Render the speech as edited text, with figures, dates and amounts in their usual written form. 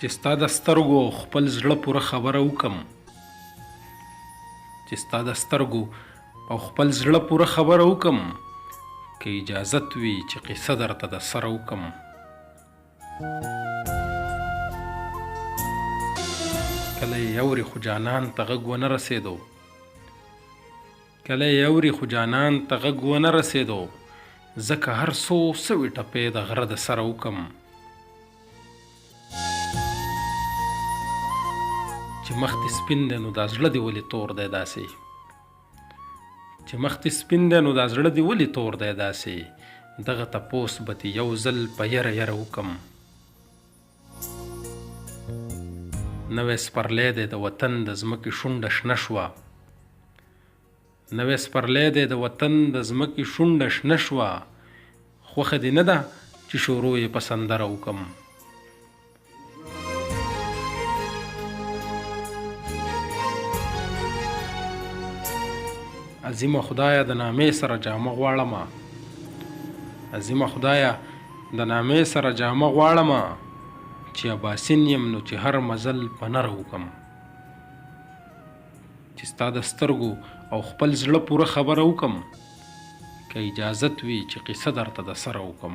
چې ستا د سترګو خپل زړه پوره خبره وکم چې ستا د سترګو او خپل زړه پوره خبره وکم که اجازت وي چې قصه درته د سره وکم کله یې اوري خو جانان ته غږ ونه رسېدو کله یې اوري خو جانان ته غږ ونه رسېدو ځکه هر څو سوي ټپې د غره د سره وکم چې مخ دې سپین دی نو دا زړه دې ولې تور دی داسې چې مخ دې سپین دی نو دا زړه دې ولې تور دی داسې دغه تپوس به دې یو ځل په یره یره وکم نوی سپرلی دی د وطن د ځمکې شونډه شنه شوه نوی سپرلی دی د وطن د ځمکې شونډه شنه شوه خوښه دې نه ده چې شروع یې په سندره وکم عظیمه خدایه د نامې سره جامه غواړمه عظیمه خدایه د نامې سره جامه غواړمه چې اباسین یم نو چې هر مزل په نره وکم چې ستا د سترګو او خپل زړه پوره خبره وکم که اجازت وي چې قصه درته د سره وکم